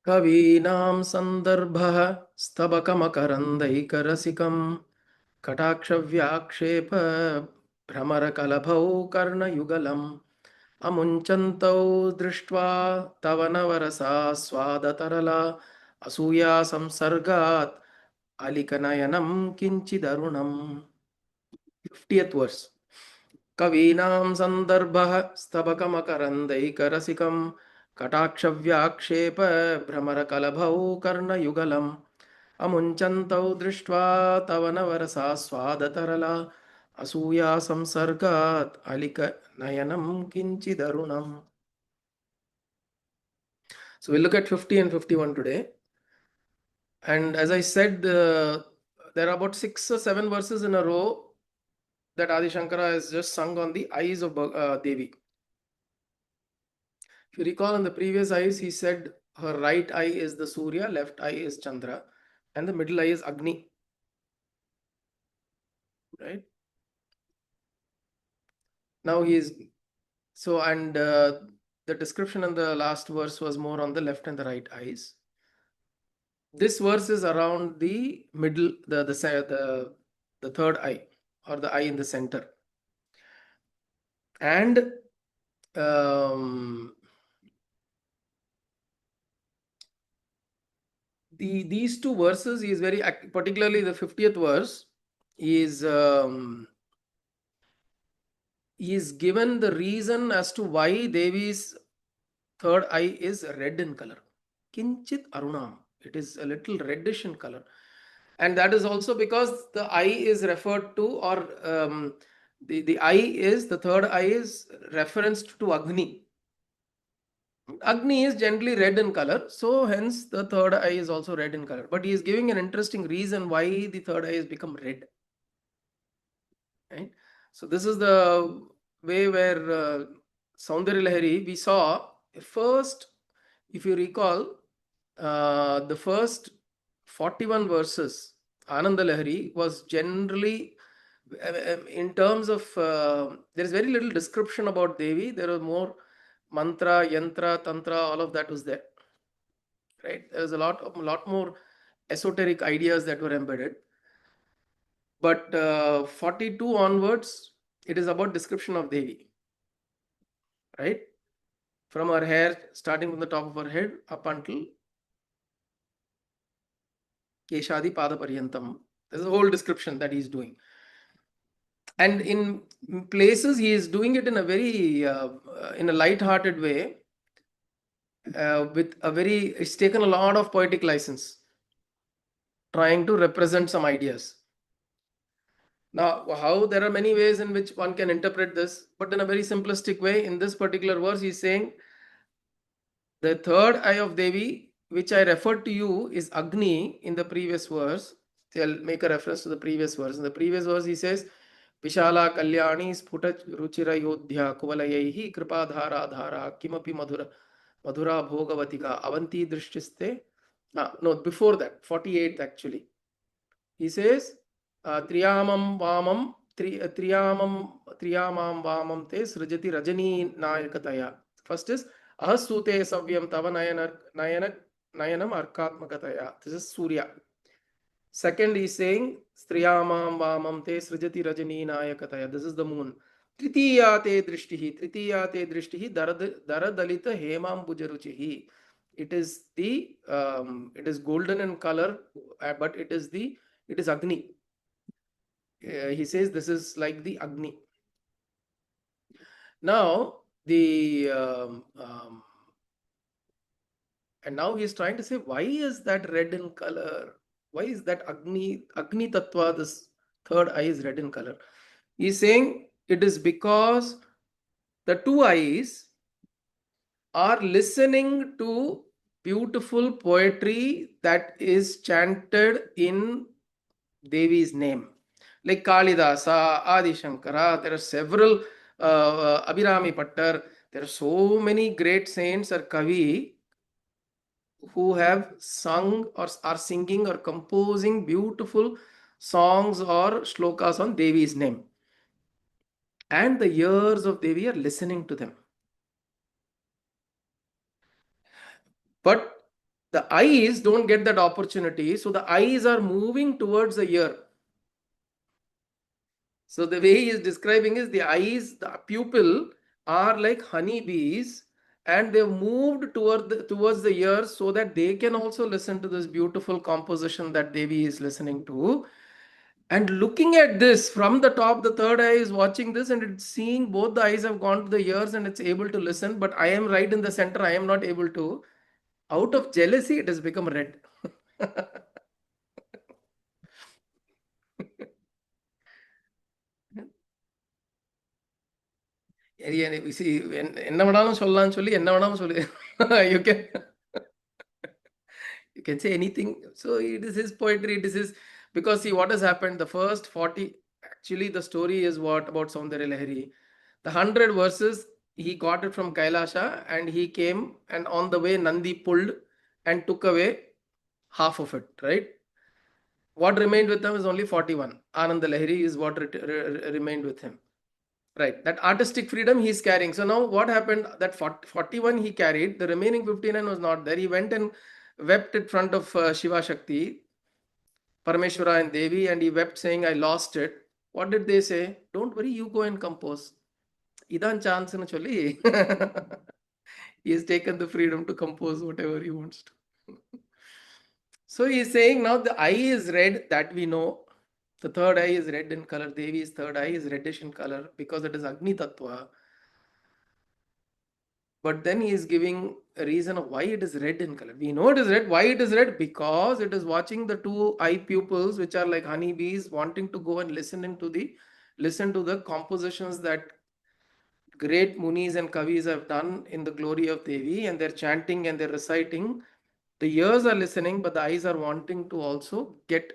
कवीनां सन्दर्भः स्तबकमकरन्दैकरसिकं कटाक्षव्याक्षेप भ्रमरकलभौ कर्णयुगलम् अमुञ्चन्तौ दृष्ट्वा तव नवरसा स्वादतरला असूया संसर्गात् अलिकनयनं किञ्चिदरुणम् 50th verse. कवीनां सन्दर्भः स्तबकमकरन्दैकरसिकं कटाक्षव्याक्षेप भ्रमरकलभौ कर्णयुगलम् अमुञ्चन्तौ दृष्ट्वा तव नवरसास्वादतरला असूया संसर्गात् अलिकनयनं किञ्चिदरुणम्. So we'll look at 50 and 51 today. And as I said, there are about 6 or 7 verses in a row that Adi Shankara has just sung on the eyes of Devi. If you recall, in the previous eyes, he said her right eye is the Surya, left eye is Chandra, and the middle eye is Agni. Right? Now he is so, and the description in the last verse was more on the left and the right eyes. This verse is around the middle, the third eye, or the eye in the center. And these two verses is very, particularly the 50th verse is given the reason as to why Devi's third eye is red in color. Kinchit arunam. It is a little reddish in color. And that is also because the eye is referred to, or the eye is, the third eye is referenced to Agni. Agni is generally red in color, so hence the third eye is also red in color. But he is giving an interesting reason why the third eye has become red. Right? So this is the way where Saundarya Lahari, we saw first, if you recall, the first 41 verses, Ananda Lahari was generally, in terms of, there is very little description about Devi. There was more mantra, yantra, tantra, all of that was there. Right? There was a lot more esoteric ideas that were embedded. But 42 onwards, it is about description of Devi. Right? From her hair, starting from the top of her head up until Keshadi Pada Paryantam. There's a whole description that he's doing. And in places, he is doing it in a very, in a light-hearted way, with a very, it's taken a lot of poetic license, trying to represent some ideas. Now, how there are many ways in which one can interpret this, but in a very simplistic way, in this particular verse, he's saying, the third eye of Devi, which I referred to you, is Agni in the previous verse. I'll make a reference to the previous verse. In the previous verse, he says, Vishala Kalyani Sputa Ruchira Yodhya Kuvalayaihi Kripadhara Dhara Kimapi Madhura Bhogavatika Avanti Drishtiste. No, before that, 48th actually. He says, Triyamam Vamam Te Srijati Rajani Nayakataya. First is Ahasute Savyam Tava Nayanam Arkatmakataya. This is Surya. Second is saying Striyamam Vamam Te Srijati Rajani Nayakataya. This is the moon. Tritiyate Drishtihi Daradalita Hemam Bujaruchihi. It is it is golden in color, but it is Agni. He says this is like the Agni. Now and now he is trying to say, why is that red in color? Why is that Agni Tattva, this third eye, is red in color? He is saying it is because the two eyes are listening to beautiful poetry that is chanted in Devi's name. Like Kalidasa, Adi Shankara, there are several, Abhirami Pattar, there are so many great saints or Kavi who have sung or are singing or composing beautiful songs or shlokas on Devi's name. And the ears of Devi are listening to them. But The eyes don't get that opportunity, so the eyes are moving towards the ear. So the way he is describing is the eyes, the pupil are like honeybees, and they've moved towards the ears so that they can also listen to this beautiful composition that Devi is listening to. And looking at this from the top, the third eye is watching this and it's seeing both the eyes have gone to the ears and it's able to listen, but I am right in the center, I am not able to. Out of jealousy, it has become red. See, என்ன வேணாலும் சொல்லலாம்னு சொல்லி என்ன வேணாலும் சொல்லி you can you can say anything. So it is his poetry, it is his, because see what has happened, the first 40, actually the story is what about Saundarya Lahari. The 100 verses, he got it from Kailasha and he came, and on the way Nandi pulled and took away half of it, right? What remained with him is only 41. Anand Lahiri is what remained with him. Right, that artistic freedom he is carrying. So now what happened, that 41 he carried, the remaining 59 was not there. He went and wept in front of Shiva Shakti, Parameshwara and Devi, and he wept saying, I lost it. What did they say? Don't worry, you go and compose. Idan chance nu cholli. He has taken the freedom to compose whatever he wants to. So he is saying now the eye is red, that we know. The third eye is red in color. Devi's third eye is reddish in color because it is Agni Tattva. But then he is giving a reason of why it is red in color. We know it is red. Why it is red? Because it is watching the two eye pupils, which are like honeybees, wanting to go and listen to the compositions that great munis and kavis have done in the glory of Devi, and they're chanting and they're reciting. The ears are listening, but the eyes are wanting to also get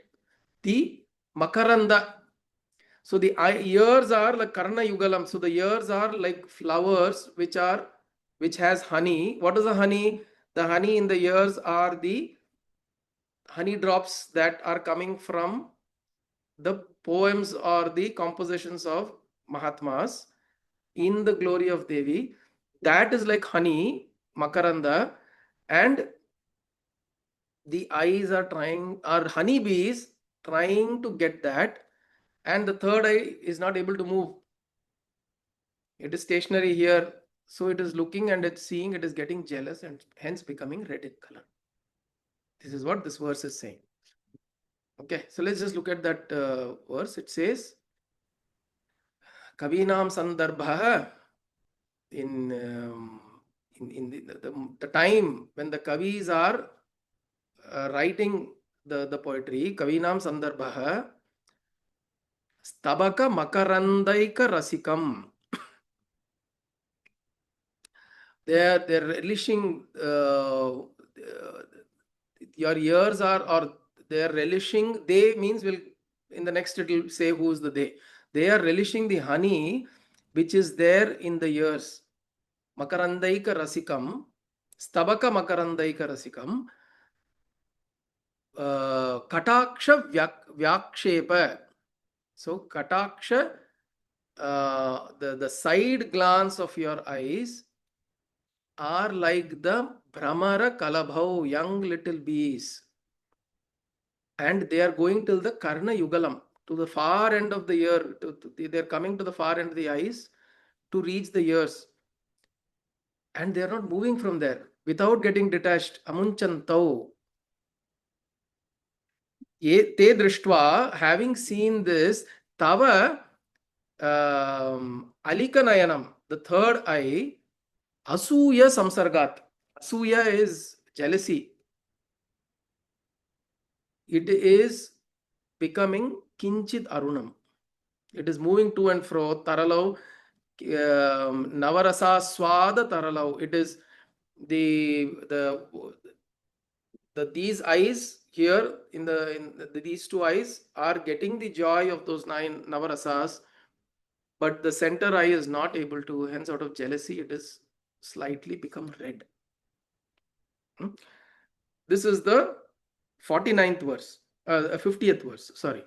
the makaranda. So the ears are like karna yugalam. So the ears are like flowers which has honey. What is the honey? The honey in the ears are the honey drops that are coming from the poems or the compositions of Mahatmas in the glory of Devi. That is like honey, makaranda, and the eyes are honeybees trying to get that, and the third eye is not able to move. It is stationary here, so it is looking and it's seeing, it is getting jealous and hence becoming red in color. This is what this verse is saying. Okay, so let's just look at that verse. It says, Kavinam Sandarbha, in the time when the Kavis are writing the poetry, Kavinam Sandarbha, Stabaka Makarandaika Rasikam. They're relishing your ears are, or they're relishing, they means will, in the next it will say who's the they are relishing the honey which is there in the ears. Makarandaika Rasikam, Stabaka Makarandaika Rasikam, Kataksha Vyakshepa. So Kataksha, the side glance of your eyes are like the Brahmara Kalabhau, young little bees. And they are going till the Karna Yugalam, to the far end of the ear. They are coming to the far end of the eyes to reach the ears. And they are not moving from there without getting detached. Amunchantau. Te drishtva, having seen this, Tava Alikanayanam, the third eye, Asuya Samsargat. Asuya is jealousy. It is becoming Kinchit Arunam. It is moving to and fro. Taralau, Navarasa Swada Taralau. It is these eyes here these two eyes are getting the joy of those 9 Navarasas, but the center eye is not able to, hence out of jealousy it is slightly become red. This is the 49th verse, 50th verse, sorry.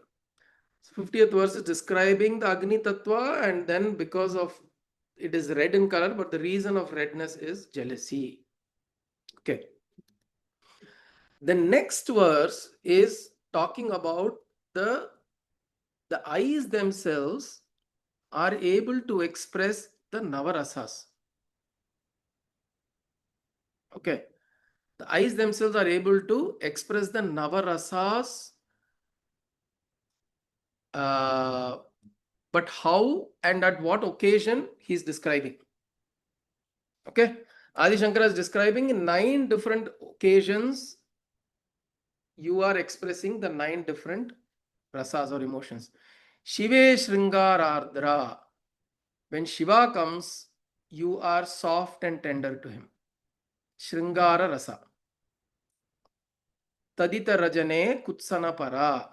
50th verse is describing the Agni Tattva, and then because of it is red in color, but the reason of redness is jealousy. Okay. The next verse is talking about the eyes themselves are able to express the navarasas. Okay. The eyes themselves are able to express the navarasas. But how and at what occasion he is describing. Okay. Adi Shankara is describing in 9 different occasions you are expressing the 9 different rasas or emotions. Shive Shringarardra. When Shiva comes, you are soft and tender to him. Shringara rasa. Taditara jane kutsana para.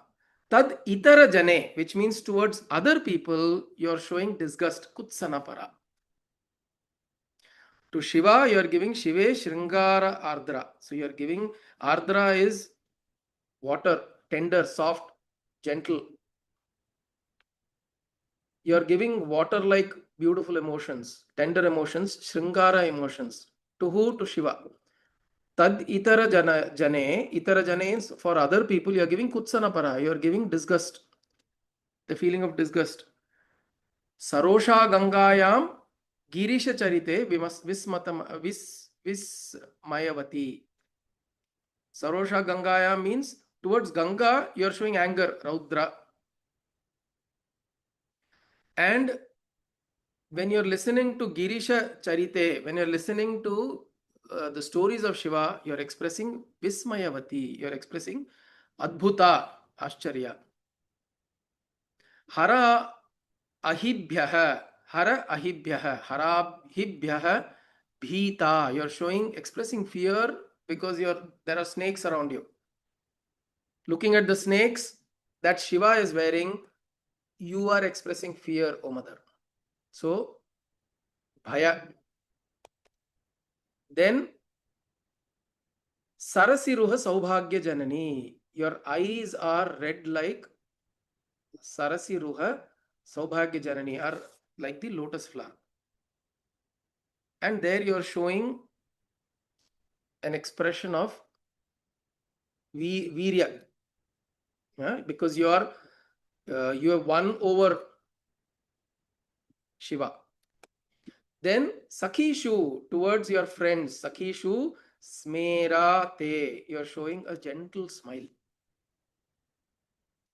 Tad itara jane, which means towards other people, you are showing disgust. Kutsana para. To Shiva, you are giving Shive Shringara Ardra. So you are giving Ardra is water, tender, soft, gentle. You are giving water like beautiful emotions, tender emotions, Shringara emotions. To who? To Shiva. Tad itara jane, itara jane is for other people, you are giving kutsana para, you are giving disgust, the feeling of disgust. Sarosha Gangayam Girisha Charite Vismayavati. Sarosha Gangaya means towards Ganga, you are showing anger, Raudra. And when you're listening to Girisha Charite, when you're listening to the stories of Shiva, you're expressing Vismayavati, you're expressing Adbhuta, Ascharya. Hara Ahibhyaha, Hara Ahibhyaha, Harabhibhyaha, Bhita, you're showing, expressing fear because there are snakes around you. Looking at the snakes that Shiva is wearing, you are expressing fear, O mother. So, Bhaya. Then, Sarasiruha Saubhagya Janani. Your eyes are red like Sarasiruha Saubhagya Janani, are like the lotus flower. And there you are showing an expression of Virya. Yeah? Because you have won over Shiva. Then Sakhishu, towards your friends, Sakhishu Smerate, you are showing a gentle smile.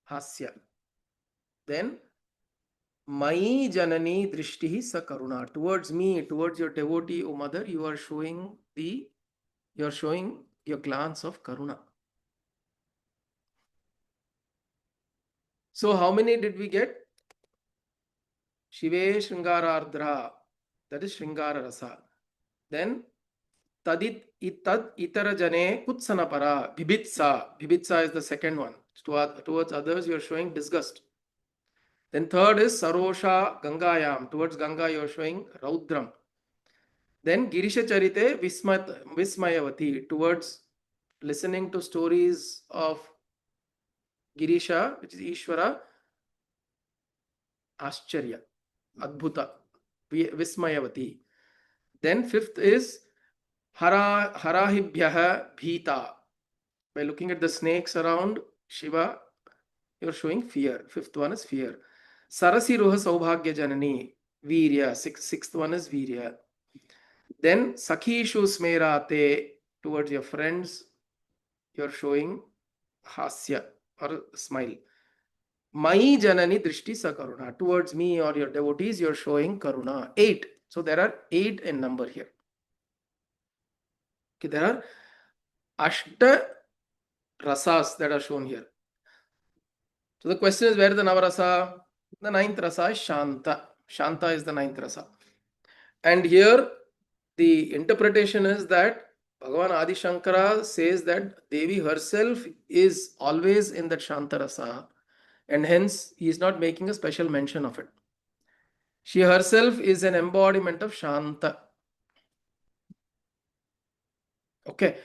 Hasya. Then Mai Janani Drishtihi Sakaruna, towards me, towards your devotee, O mother, you are showing your glance of Karuna. So how many did we get? Shive Shringarardra, that is Shringara Rasa. Then Tadit Itad Itara Jane Kutsanapara, Bibitsa. Bibitsa is the second one. Towards others, you are showing disgust. Then third is Sarosha Gangayam. Towards Ganga, you are showing Raudram. Then Girisha Charite Vismayavati. Towards listening to stories of Girisha, which is Ishvara, Ascharya, Adbhuta, Vismayavati. Then fifth is Harahibhyaha Bhita. By looking at the snakes around Shiva, you're showing fear. Fifth one is fear. Sarasiruha Saubhagya Janani, Virya. Sixth one is Virya. Then Sakhishu Smerate, towards your friends, you're showing Hasya or smile. Mai Janani Drishti Sakaruna, towards me or your devotees, you're showing Karuna. 8. So there are 8 in number here. Okay, there are Ashta rasas that are shown here. So the question is, where is the Navarasa? The ninth rasa is Shanta. Shanta is the ninth rasa. And here the interpretation is that Bhagavan Adi Shankara says that Devi herself is always in that Shanta rasa, and hence he is not making a special mention of it. She herself is an embodiment of Shanta. Okay.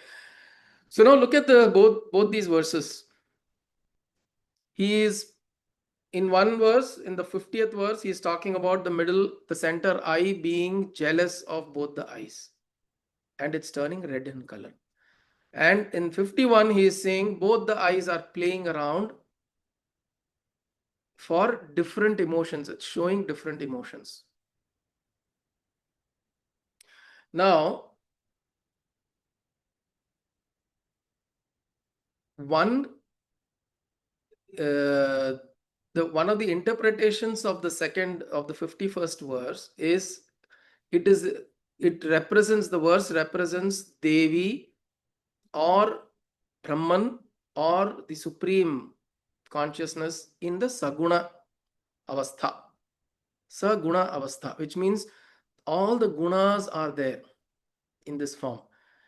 So now look at both these verses. He is in one verse, in the 50th verse, he is talking about the center eye being jealous of both the eyes, and it's turning red in color. And in 51, he is saying both the eyes are playing around for different emotions. It's showing different emotions. Now, one one of the interpretations of the 51st verse is it is it represents the verse represents Devi or Brahman or the supreme consciousness in the Saguna Avastha. Saguna Avastha, which means all the gunas are there in this form.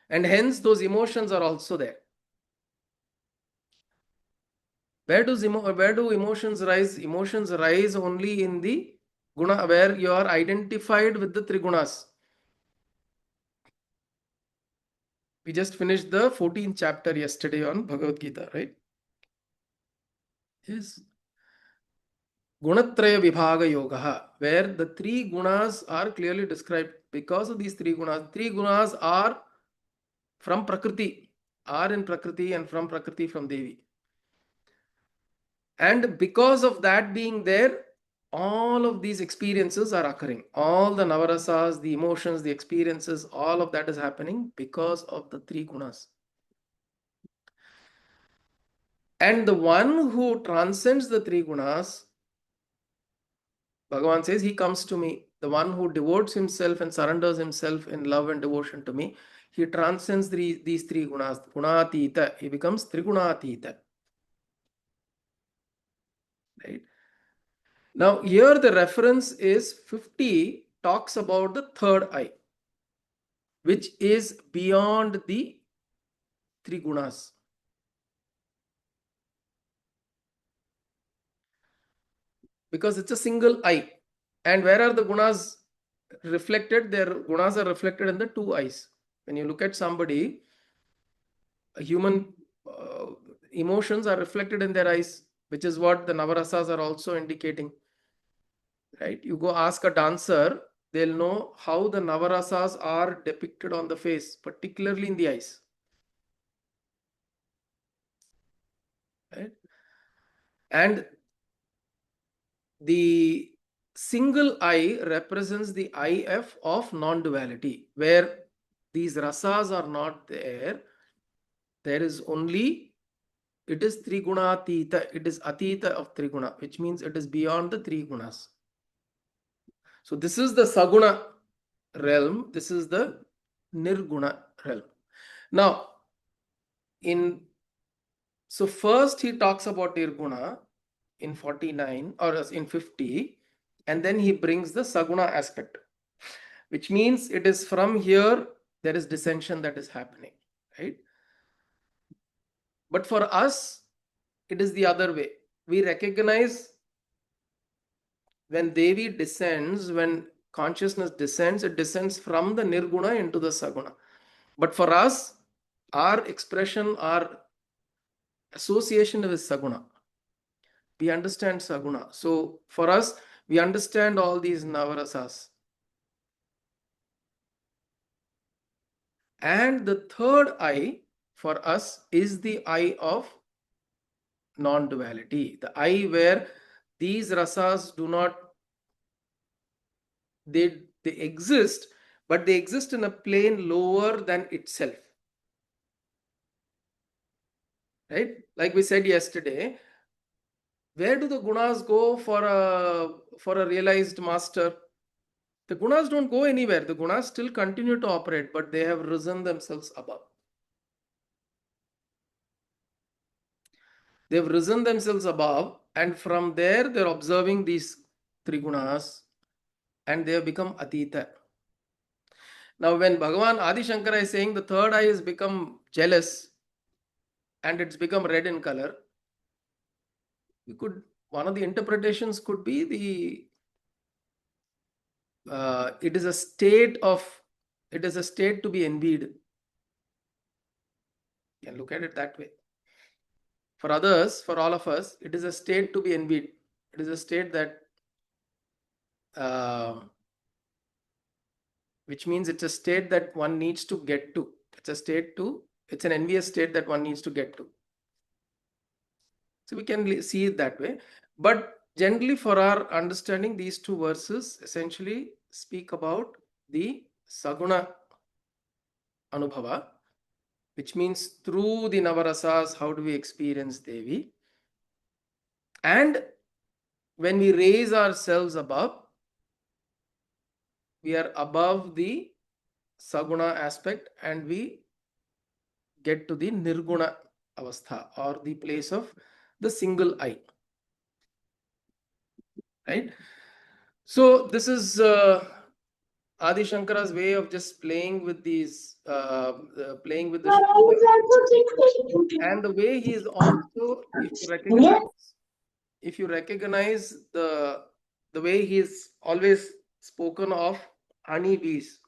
And hence those emotions are also there. Where do emotions rise? Emotions rise only in the guna where you are identified with the trigunas. We just finished the 14th chapter yesterday on Bhagavad Gita, right? Yes. Gunatraya Vibhaga Yoga, where the three gunas are clearly described. Because of these three gunas are from Prakriti, are in Prakriti, and from Prakriti from Devi. And because of that being there, all of these experiences are occurring. All the navarasas, the emotions, the experiences, all of that is happening because of the three gunas. And the one who transcends the three gunas, Bhagavan says, he comes to me. The one who devotes himself and surrenders himself in love and devotion to me, he transcends these three gunas. Gunatita, he becomes Trigunatita. Right? Now, here the reference is 50 talks about the third eye, which is beyond the three gunas. Because it's a single eye. And where are the gunas reflected? Their gunas are reflected in the two eyes. When you look at somebody, a human emotions are reflected in their eyes, which is what the navarasas are also indicating. Right? You go ask a dancer, they'll know how the navarasas are depicted on the face, particularly in the eyes. Right? And the single eye represents the IF of non-duality, where these rasas are not there. There is only, it is Trigunatita, it is Atita of Triguna, which means it is beyond the three gunas. So this is the Saguna realm, this is the Nirguna realm. Now, so first he talks about Nirguna in 49 or in 50, and then he brings the Saguna aspect, which means it is from here there is dissension that is happening, right? But for us, it is the other way. We recognize when Devi descends, when consciousness descends, it descends from the Nirguna into the Saguna. But for us, our expression, our association with Saguna, we understand Saguna. So for us, we understand all these Navarasas. And the third eye for us is the eye of non-duality, the eye where these rasas do not, they exist, but they exist in a plane lower than itself. Right? Like we said yesterday, where do the gunas go for a realized master? The gunas don't go anywhere. The gunas still continue to operate, but they have risen themselves above. They've risen themselves above, and from there they're observing these three gunas, and they have become Atita. Now, when Bhagavan Adi Shankara is saying the third eye has become jealous and it's become red in color, one of the interpretations could be it is a state to be envied. You can look at it that way. For others, for all of us, it is a state to be envied. It is a state that, which means it's a state that one needs to get to. It's a state to It's an envious state that one needs to get to. So we can see it that way. But generally, for our understanding, these two verses essentially speak about the Saguna Anubhava, which means through the Navarasas, how do we experience Devi? And when we raise ourselves above, we are above the Saguna aspect and we get to the Nirguna Avastha, or the place of the single I. Right? So this is Adi Shankara's way of just playing with these, playing with the shlokas. And the way he is also, if you recognize the way he is always spoken of honey bees.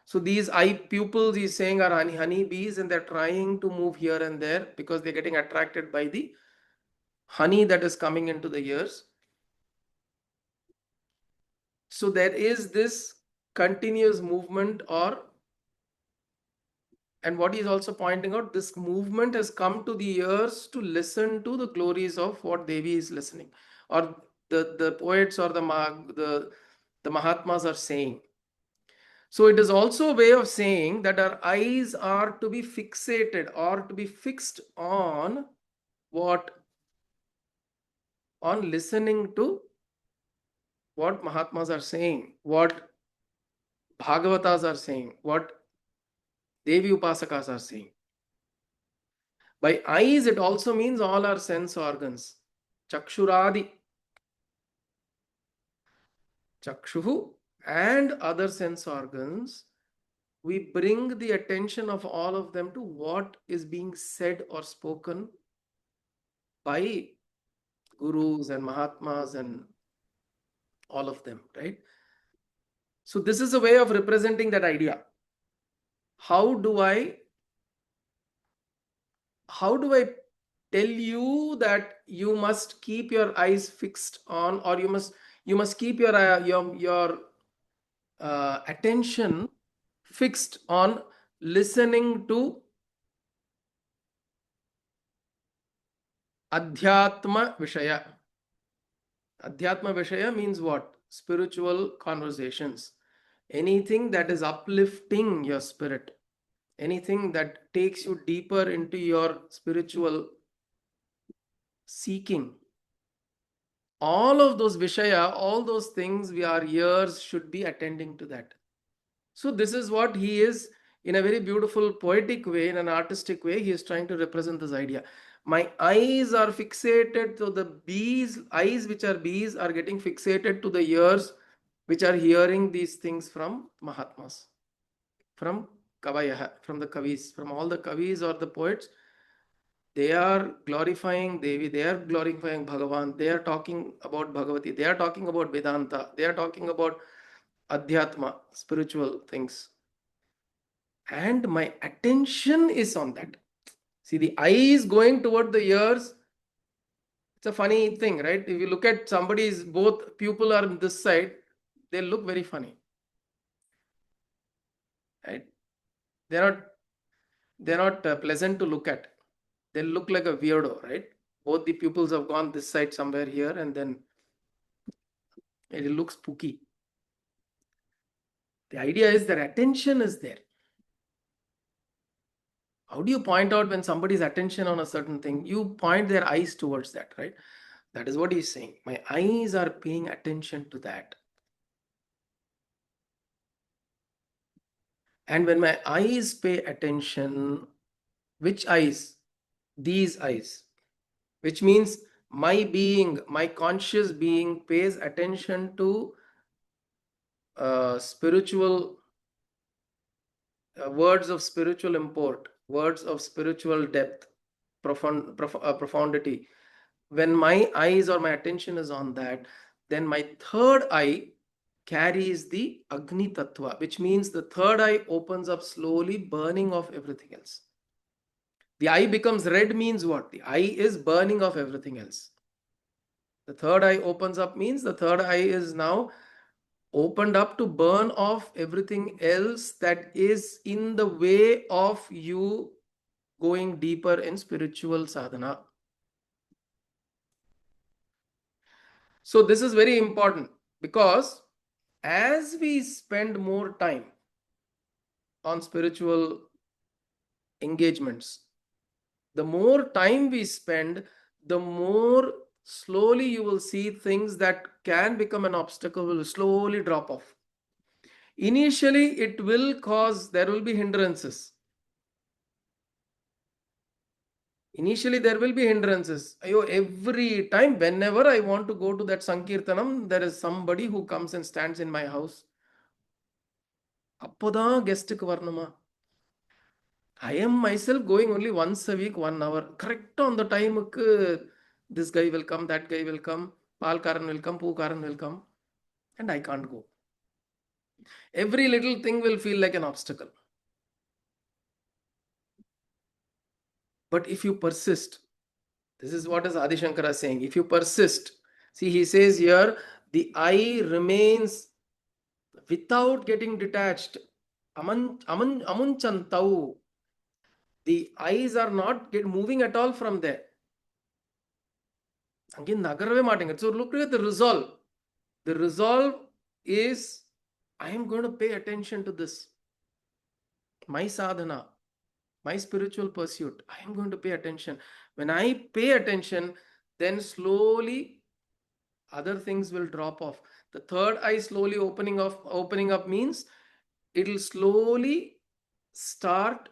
So these eye pupils he's saying are honey bees, and they're trying to move here and there because they're getting attracted by the honey that is coming into the ears. So there is this continuous movement, and what he's also pointing out, this movement has come to the ears to listen to the glories of what Devi is listening, or the poets or the Mahatmas are saying. So it is also a way of saying that our eyes are to be fixated or to be fixed on what? On listening to what Mahatmas are saying, what Bhagavatas are saying, what Devi Upasakas are saying. By eyes, it also means all our sense organs. Chakshuradi, Chakshuhu, and other sense organs. We bring the attention of all of them to what is being said or spoken by gurus and Mahatmas and all of them, right? So this is a way of representing that idea. How do I tell you that you must keep your eyes fixed on, or you must keep your attention fixed on listening to Adhyatma Vishaya. Adhyatma Vishaya means what? Spiritual conversations. Anything that is uplifting your spirit. Anything that takes you deeper into your spiritual seeking. All of those Vishaya, all those things, our ears should be attending to that. So this is what he is, in a very beautiful poetic way, in an artistic way, he is trying to represent this idea. My eyes are fixated to the bees, eyes which are bees are getting fixated to the ears which are hearing these things from Mahatmas, from Kavayah, from the Kavis, from all the Kavis or the poets. They are glorifying Devi, they are glorifying Bhagavan, they are talking about Bhagavati, they are talking about Vedanta, they are talking about Adhyatma, spiritual things. And my attention is on that. See, the eye is going toward the ears. It's a funny thing, right? If you look at somebody's, both pupil are on this side, they look very funny. Right? They're not pleasant to look at. They look like a weirdo, right? Both the pupils have gone this side somewhere here, and then it looks spooky. The idea is that attention is there. How do you point out when somebody's attention on a certain thing? You point their eyes towards that, right? That is what he's saying. My eyes are paying attention to that. And when my eyes pay attention, which eyes? These eyes. Which means my being, my conscious being pays attention to spiritual words of spiritual import, words of spiritual depth, profundity. When my eyes or my attention is on that, then my third eye carries the Agni Tattva, which means the third eye opens up slowly, burning off everything else. The eye becomes red means what? The eye is burning off everything else. The third eye opens up means the third eye is now opened up to burn off everything else that is in the way of you going deeper in spiritual sadhana. So this is very important, because as we spend more time on spiritual engagements, the more time we spend, the more slowly you will see things that can become an obstacle will slowly drop off. Initially, it will cause, there will be hindrances. Initially, there will be hindrances. Every time, whenever I want to go to that Sankirtanam, there is somebody who comes and stands in my house. அப்போதான் கெஸ்ட்டுக்கு வரணுமா? I am myself going only once a week, 1 hour. Correct on the time, this guy will come, that guy will come, Palkaran will come, Pookaran will come, and I can't go. Every little thing will feel like an obstacle. But if you persist, this is what is Adi Shankara saying. If you persist, see, he says here, the I remains without getting detached. Amunchantau. The eyes are not moving at all from there. Again, nagarave matinga. So look at the resolve. The resolve is, I am going to pay attention to this. My sadhana, my spiritual pursuit, I am going to pay attention. When I pay attention, then slowly other things will drop off. The third eye slowly opening up means it will slowly start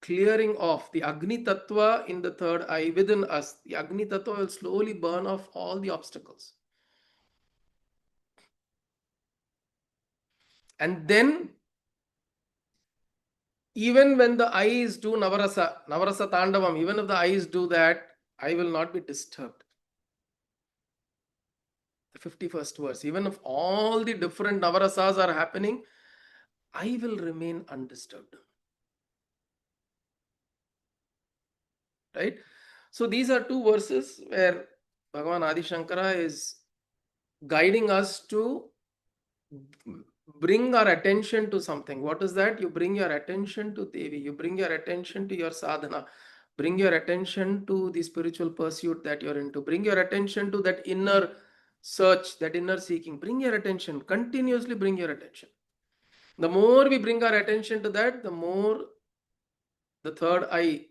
clearing off the Agni Tattva in the third eye within us. The Agni Tattva will slowly burn off all the obstacles. And then, even when the eyes do Navarasa Tandavam, even if the eyes do that, I will not be disturbed. The 51st verse, even if all the different Navarasas are happening, I will remain undisturbed. Right? So these are two verses where Bhagavan Adi Shankara is guiding us to bring our attention to something. What is that? You bring your attention to Devi, you bring your attention to your sadhana, bring your attention to the spiritual pursuit that you're into, bring your attention to that inner search, that inner seeking. Bring your attention, continuously bring your attention. The more we bring our attention to that, the more the third eye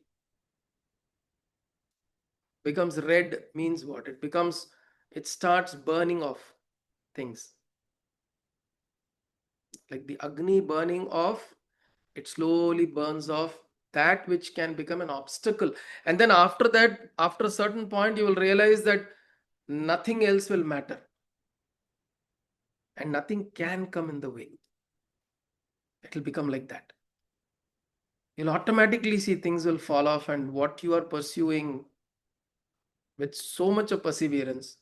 becomes red. Means what? It starts burning off things. Like the Agni burning off, it slowly burns off that which can become an obstacle. And then after that, after a certain point, you will realize that nothing else will matter. And nothing can come in the way. It will become like that. You'll automatically see things will fall off, and what you are pursuing with so much of perseverance,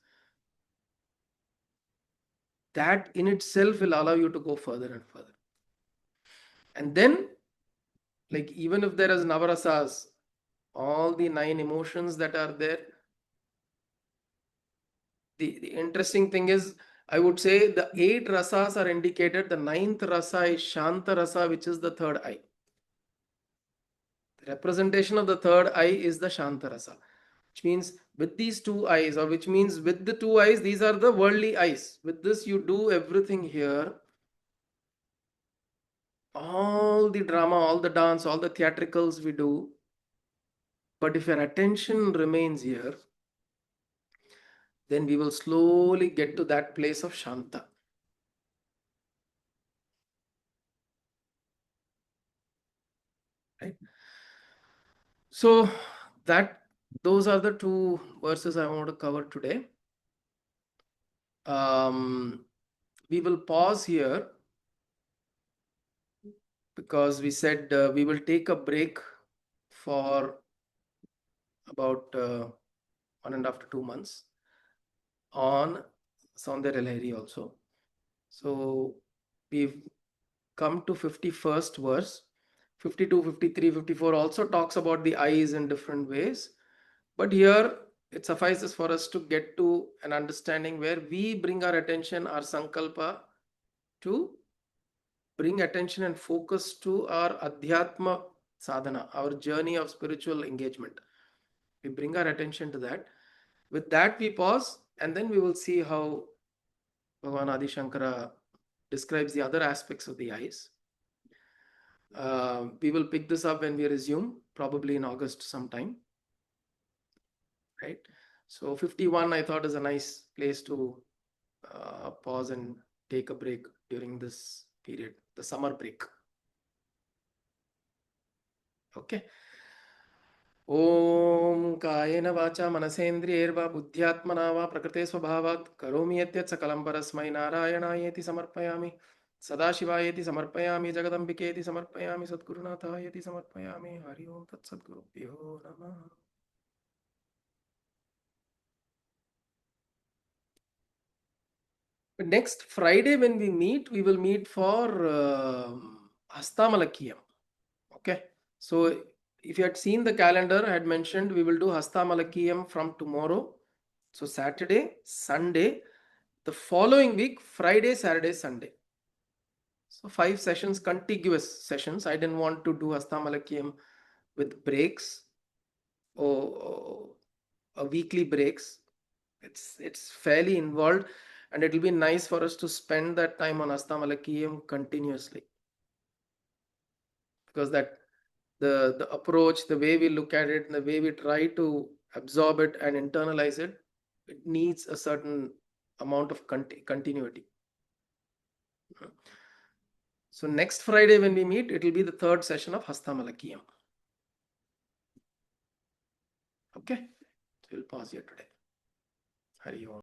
that in itself will allow you to go further and further. And then, like, even if there is Navarasas, all the 9 emotions that are there, the interesting thing is, I would say the 8 rasas are indicated. The 9th rasa is Shanta rasa, which is the third eye. The representation of the third eye is the Shanta rasa, which means with these 2 eyes, or which means with the 2 eyes, these are the worldly eyes. With this, you do everything here. All the drama, all the dance, all the theatricals we do. But if your attention remains here, then we will slowly get to that place of Shanta. Right? So those are the 2 verses I want to cover today. We will pause here, because we said we will take a break for about 1.5 to 2 months on Saundarya Lahari also. So we've come to 51st verse. 52, 53, 54 also talks about the eyes in different ways. But here it suffices for us to get to an understanding where we bring our attention, our sankalpa, to bring attention and focus to our adhyatma sadhana, our journey of spiritual engagement. We bring our attention to that. With that, we pause, and then we will see how Bhagavan Adi Shankara describes the other aspects of the eyes. We will pick this up when we resume, probably in August sometime. Right? So 51, I thought, is a nice place to pause and take a break during this period, the summer break. Okay. Om Kayena Vacha Manasendriyerva Buddhyatmana va Prakrite Swabhavat Karomi Yatyat Sakalam Parasmai Narayanayeti Samarpayami Sadashivayeti Samarpayami Jagadambiketi Samarpayami Sadgurunathayeti Samarpayami Hari Om Tat Sadgurubhyo Namah. Next Friday when we meet, we will meet for Hastamalakiyam. Okay. So if you had seen the calendar, I had mentioned we will do Hastamalakiyam from tomorrow. So Saturday, Sunday, the following week, Friday, Saturday, Sunday. So 5 sessions, contiguous sessions. I didn't want to do Hastamalakiyam with breaks or a weekly breaks. It's fairly involved, and it will be nice for us to spend that time on Hastamalakiyam continuously, because that the approach, the way we look at it, the way we try to absorb it and internalize it, it needs a certain amount of continuity. So next Friday when we meet, it will be the third session of Hastamalakiyam. Okay, so we'll pause here today. Hari Om.